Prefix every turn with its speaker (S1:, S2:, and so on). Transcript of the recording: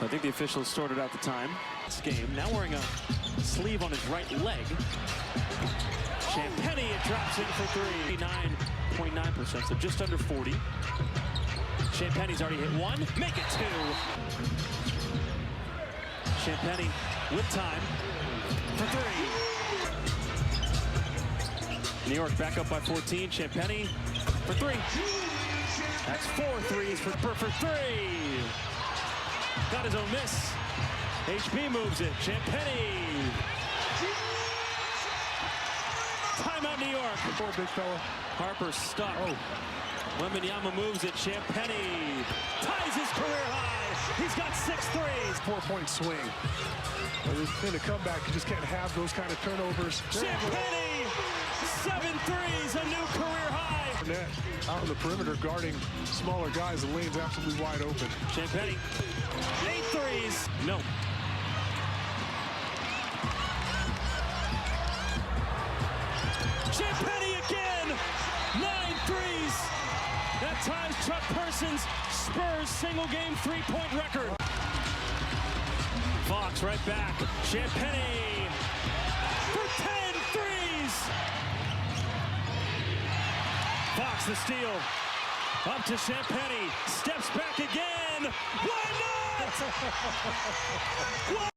S1: So I think the officials sorted out the time. This game now wearing a sleeve on his right leg. Champagny, it drops in for three. 9.9%, so just under 40. Champagny's already hit one. Make it two. Champagny with time for three. New York back up by 14. Champagny for three. That's 4 threes for three. Got his own miss. HB moves it. Champagny. Timeout New York.
S2: Poor big fella.
S1: Harper stuck.
S2: Oh.
S1: Wembanyama moves it. Champagny ties his career high. He's got 6 threes.
S2: 4-point swing. In a comeback, you just can't have those kind of turnovers.
S1: Champagny, 7 threes, a new career high.
S2: Net out on the perimeter guarding smaller guys. The lane's absolutely wide open.
S1: Champagny, 8 threes. No. Champagny again, 9 threes. That ties Chuck Person's Spurs single game 3-point record. Fox right back. Champagny for 10 threes. Fox the steal. Up to Champagny. Steps back again. Why not?